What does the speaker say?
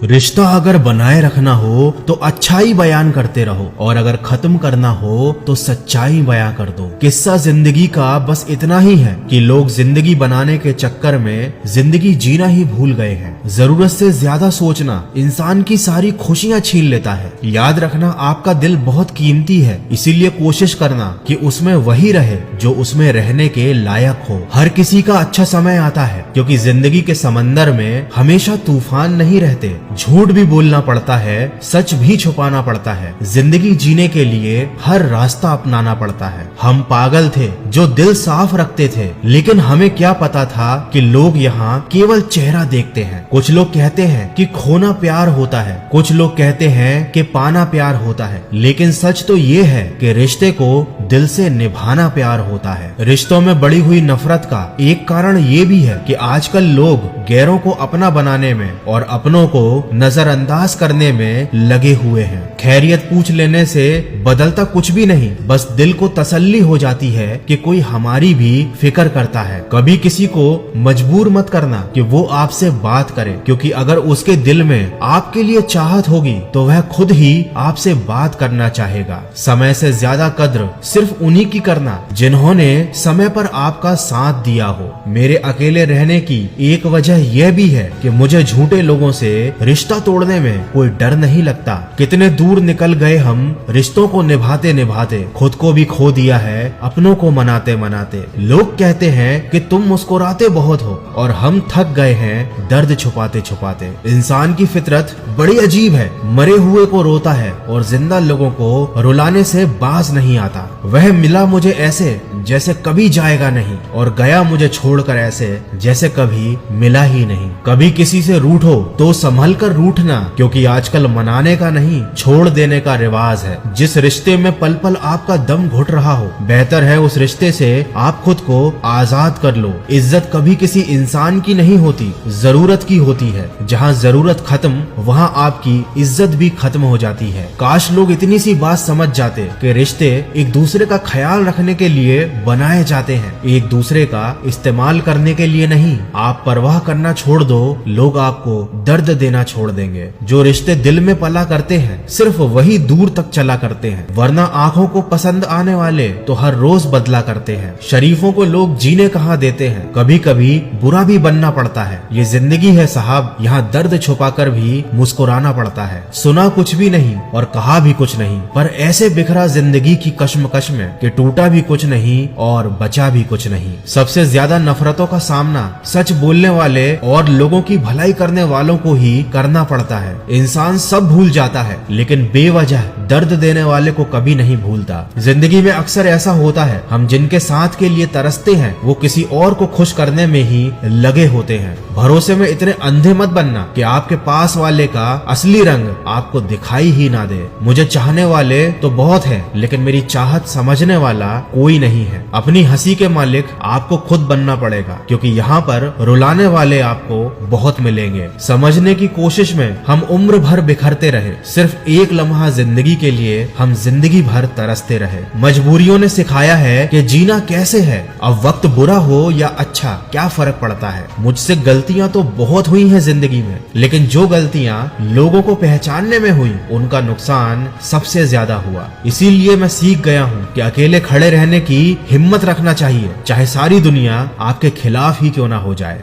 रिश्ता अगर बनाए रखना हो तो अच्छाई बयान करते रहो और अगर खत्म करना हो तो सच्चाई बयां कर दो। किस्सा जिंदगी का बस इतना ही है कि लोग जिंदगी बनाने के चक्कर में जिंदगी जीना ही भूल गए हैं। जरूरत से ज्यादा सोचना इंसान की सारी खुशियां छीन लेता है। याद रखना आपका दिल बहुत कीमती है, इसीलिए कोशिश करना कि उसमें वही रहे जो उसमें रहने के लायक हो। हर किसी का अच्छा समय आता है, क्योंकि जिंदगी के समंदर में हमेशा तूफान नहीं रहते। झूठ भी बोलना पड़ता है, सच भी छुपाना पड़ता है। जिंदगी जीने के लिए हर रास्ता अपनाना पड़ता है। हम पागल थे जो दिल साफ रखते थे, लेकिन हमें क्या पता था कि लोग यहाँ केवल चेहरा देखते हैं। कुछ लोग कहते हैं कि खोना प्यार होता है, कुछ लोग कहते हैं कि पाना प्यार होता है, लेकिन सच तो ये है कि रिश्ते को दिल से निभाना प्यार होता है। रिश्तों में बढ़ी हुई नफरत का एक कारण ये भी है कि आजकल लोग गैरों को अपना बनाने में और अपनों को नजरअंदाज करने में लगे हुए हैं। खैरियत पूछ लेने से बदलता कुछ भी नहीं, बस दिल को तसल्ली हो जाती है कि कोई हमारी भी फिक्र करता है। कभी किसी को मजबूर मत करना कि वो आपसे बात करे, क्योंकि अगर उसके दिल में आपके लिए चाहत होगी तो वह खुद ही आपसे बात करना चाहेगा। समय से ज्यादा कद्र सिर्फ उन्हीं की करना जिन्होंने समय पर आपका साथ दिया हो। मेरे अकेले रहने की एक वजह यह भी है कि मुझे झूठे लोगों से रिश्ता तोड़ने में कोई डर नहीं लगता। कितने दूर निकल गए हम रिश्तों को निभाते निभाते, खुद को भी खो दिया है अपनों को मनाते मनाते। लोग कहते हैं कि तुम मुस्कुराते बहुत हो और हम थक गए हैं दर्द छुपाते छुपाते। इंसान की फितरत बड़ी अजीब है, मरे हुए को रोता है और जिंदा लोगों को रुलाने से बाज नहीं आता। वह मिला मुझे ऐसे जैसे कभी जाएगा नहीं और गया मुझे छोड़कर ऐसे जैसे कभी मिला ही नहीं। कभी किसी से रूठो तो संभल कर रूठना, क्योंकि आजकल मनाने का नहीं छोड़ देने का रिवाज है। जिस रिश्ते में पल पल आपका दम घुट रहा हो, बेहतर है उस रिश्ते से आप खुद को आजाद कर लो। इज्जत कभी किसी इंसान की नहीं होती, जरूरत की होती है। जहाँ जरूरत खत्म वहाँ आपकी इज्जत भी खत्म हो जाती है। काश लोग इतनी सी बात समझ जाते कि रिश्ते एक दूसरे का ख्याल रखने के लिए बनाए जाते हैं, एक दूसरे का इस्तेमाल करने के लिए नहीं। आप परवाह करना छोड़ दो, लोग आपको दर्द देना छोड़ देंगे। जो रिश्ते दिल में पला करते हैं सिर्फ वही दूर तक चला करते हैं, वरना आंखों को पसंद आने वाले तो हर रोज बदला करते हैं। शरीफों को लोग जीने कहाँ देते हैं, कभी कभी बुरा भी बनना पड़ता है। ये जिंदगी है साहब, यहाँ दर्द छुपाकर भी मुस्कुराना पड़ता है। सुना कुछ भी नहीं और कहा भी कुछ नहीं, पर ऐसे बिखरा जिंदगी की कश्मकश में कि टूटा भी कुछ नहीं और बचा भी कुछ नहीं। सबसे ज्यादा नफरतों का सामना सच बोलने वाले और लोगों की भलाई करने वालों को ही करना पड़ता है। इंसान सब भूल जाता है, लेकिन बेवजह दर्द देने वाले को कभी नहीं भूलता। जिंदगी में अक्सर ऐसा होता है, हम जिनके साथ के लिए तरसते हैं वो किसी और को खुश करने में ही लगे होते हैं। भरोसे में इतने अंधे मत बनना कि आपके पास वाले का असली रंग आपको दिखाई ही ना दे। मुझे चाहने वाले तो बहुत हैं, लेकिन मेरी चाहत समझने वाला कोई नहीं है। अपनी हंसी के मालिक आपको खुद बनना पड़ेगा, क्योंकि यहाँ पर रुलाने वाले आपको बहुत मिलेंगे। समझने की कोशिश में हम उम्र भर बिखरते रहे, सिर्फ एक लम्हा जिंदगी के लिए हम जिंदगी भर तरसते रहे। मजबूरियों ने सिखाया है कि जीना कैसे है। अब वक्त बुरा हो या अच्छा क्या फर्क पड़ता है। मुझसे गलतियां तो बहुत हुई हैं जिंदगी में, लेकिन जो गलतियां लोगों को पहचानने में हुई उनका नुकसान सबसे ज्यादा हुआ। इसीलिए मैं सीख गया हूँ कि अकेले खड़े रहने की हिम्मत रखना चाहिए, चाहे सारी दुनिया आपके खिलाफ ही क्यों ना हो जाए।